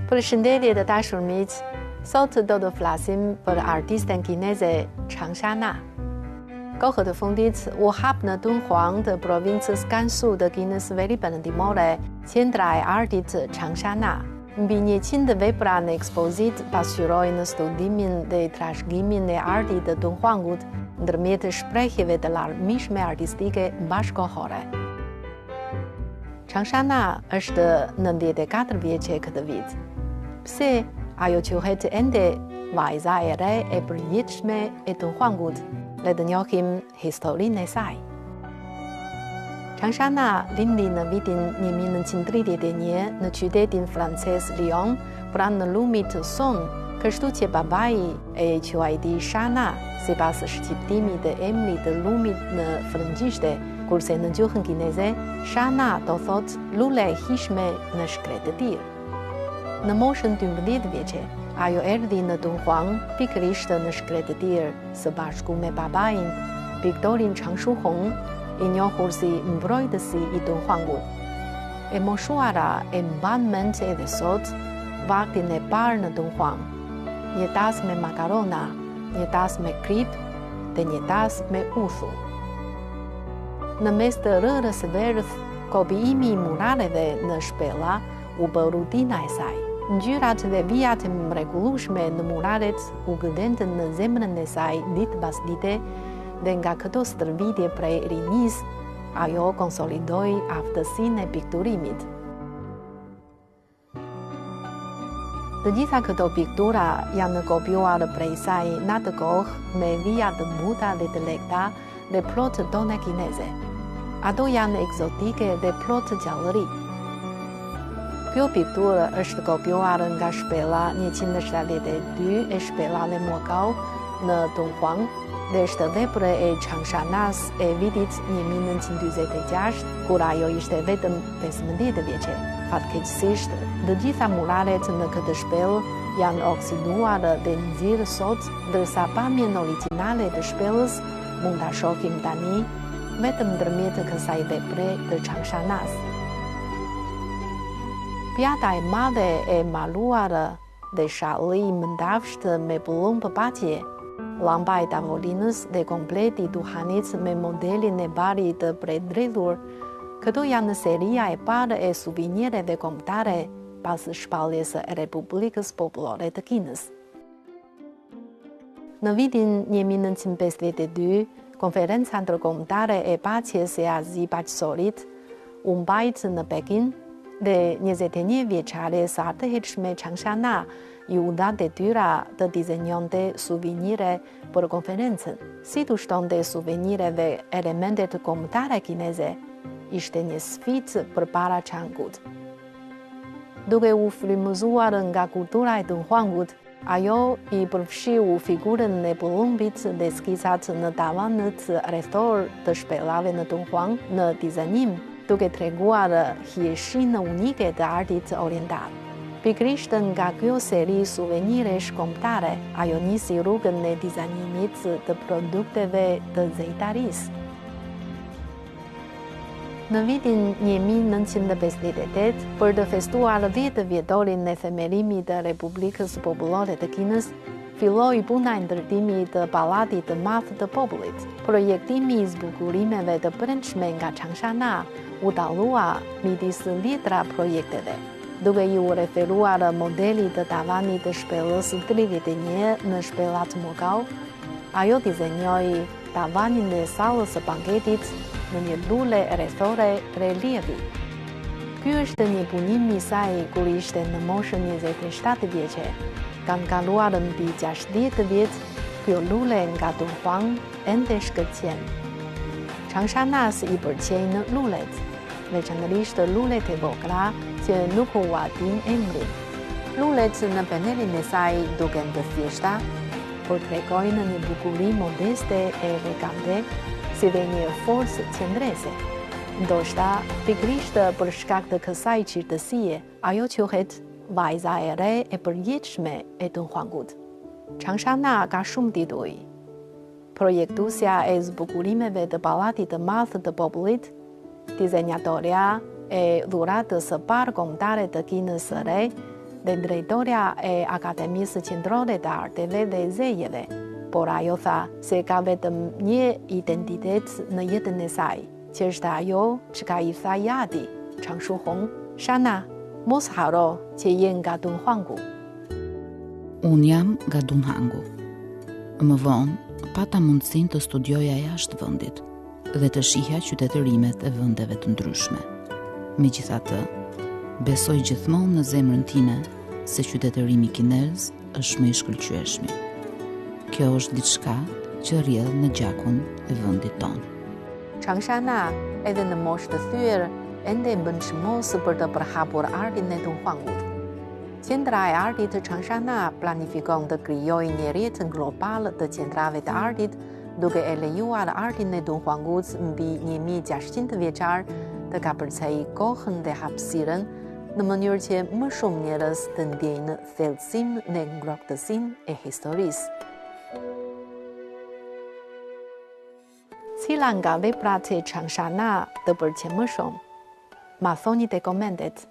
Përshëndetje të dashur miq, sot do të flasim për artisten kineze Chang Sha-na. Kohët e fundit u hap në Dunhuang të provincës Gansu të Kinës Veriperëndimore, qendra e artit Chang Sha-na. Mbi 100 vepra në ekspozit pasqyrojnë studimin dhe trashëgimin e artit të Dunhuangut ndërmjet shprehjeve të larmishme artistike bashkëkohore. Chang Sha-na është 94 vjeçe këtë vit. Pse ajo quhet ende vajza e re e përjetshme e Dunhuangut? Le të njohim historinë e saj. Chang Sha-na lindi në vitin 1931 në qytetin francez Lyon, pranë në lumit Song, kështu që babai e quajti Sha-na, sipas shqiptimit të emrit të lumit në frëngjishte, kurse në gjuhën kineze, Sha-na do thotë lule e hishme në shkretë të tirë. Në moshën 12 vjeçe, ajo erdhi në Dunhuang pikërisht në shkretë të tirë, së bashku me babain, piktorin Chang Shu-hong, i njohur si mbrojtësi i Dunhuangut. E moshuara e mban mend edhe sot vaktin e parë në Dunhuang. Një tas me makarona, një tas me krip dhe një tas me uthu. Në mes të rërës së verdh, kopijimi i murareve në shpella u bë rutina e saj. Ngjyrat dhe vijat e mrekullueshme në muraret u gëdendën në zemrën e saj ditë pas dite dhe nga këto stërvitje prej rinis, ajo konsolidoi aftësinë e pikturimit. Të gjitha këto piktura janë kopjuar prej saj në atë kohë me vija të buta dhe të lehta dhe plot tona kineze. Ato janë egzotike dhe plot gjallëri. Kjo pikturë është kopjuar nga shpella 172 e shpella Le Mokao në Dunhuang dhe është vepër e Chang Sha-nas e vitit 1946, kur ajo ishte vetëm 15 vjeçe. Fatkeqësisht, të gjitha muraret në këtë shpellë janë oksiduar dhe nxirë sot, ndërsa pamjen origjinale të shpellës mund ta shohim tani vetëm ndërmjet kësaj vepre të Chang Sha-nas. Pjata e madhe e maluar dhe shalli mëndafsht me pullum pëpatje, llamba e tavolinës dhe kompleti duhanit me modelin e barit të predredhur, këto janë seria e parë e suvenireve kombëtare pas shpalljes së Republikës Popullore të Kinës. Në vitin 1952, Konferenca Ndërkombëtare e Paqes e Azi Paqësorit u mbajt në Pekin dhe 21 vjeçare sa të hershme Chang Sha-na i u dha detyra të dizenjonte suvenire për konferencën. Si të shtonte suvenire dhe elementet kombëtare kineze, ishte një sfidë përpara Changut. Duke u frymëzuar nga kultura e Dunhuangut, ajo i përfshiu figurën e pullumbit dhe skizat në tavanët rrethor të shpellave në Dunhuang në dizajnim, duke treguar hijeshinë unike të artit oriental. Pikërisht nga kjo seri suveniresh kombëtare, ajo nisi rrugën e dizajnimit të produkteve të zejtarisë. Në vitin 1958, për të festuar 10 vjetorin e themelimit të Republikës Popullore të Kinës, filloi puna e ndërtimit të Pallatit të Madh të Popullit. Projektimi i zbukurimeve të brendshme nga Chang Sha-na u dallua midis dhjetra projekteve. Duke ju referuar modelit të tavanit të shpellës 31 në shpellat Mokao, ajo dizenjoi tavanin e sallës së banketit në një lule rrethore relievi. Ky është një punim i saj kur ishte në moshën 27 vjeçe. Kanë kaluar mbi 60 vjet, kjo lule nga Dunhuang ende shkëlqen. Chang Sha-nas i pëlqejnë lulet, veçanërisht lulet e vogla që nuk u din emrin. Lulet në penelin e saj duken të thjeshta, por tregojnë një bukuri modeste e elegante, si dhe një forcë qendrese. Ndoshta, pikërisht për shkak të kësaj qirtësie, ajo quhet vajza e re e përjetshme e Dunhuangut. Chang Sha-na ka shumë tituj. Projektusja e zbukurimeve të Pallatit të Madh të Popullit, dizenjatoria e dhuratës së parë kombëtare të Kinës së Re dhe drejtoria e Akademisë Qendrore të Arteve dhe Zejeve, por ajo tha se ka vetëm një identitet në jetën e saj, që është ajo që ka I tha Yadi, Chang Shu-hong, Shana, mos haro që je nga Dunhuangu. Unë jam nga Dunhuangu. Më vonë, pata mundësin të studioja jashtë vendit dhe të shihja qytetërimet e vendeve të ndryshme. Megjithatë, besoj gjithmonë në zemrën time se qytetërimi kinez është më I shkëlqyeshmi. Kjo është diçka që rrjedh në gjakun e vendit tonë. Changsha-na, edhe në moshë të thyer, ende bën çmos për të përhapur artin e Dunhuangut. Qendra e artit të Changsha-na planifikon të krijojë një rrjet global të qendrave të artit, duke e lejuar artin e Dunhuangut mbi 1600 vjeçar të kapërcej kohën dhe hapësirën në mënyrë që më shumë njerëz të ndjejnë thellësinë dhe ngrohtësinë e historisë. Cila nga veprat e Changsha-na të pëlqen më shumë? Ma thoni te komentet.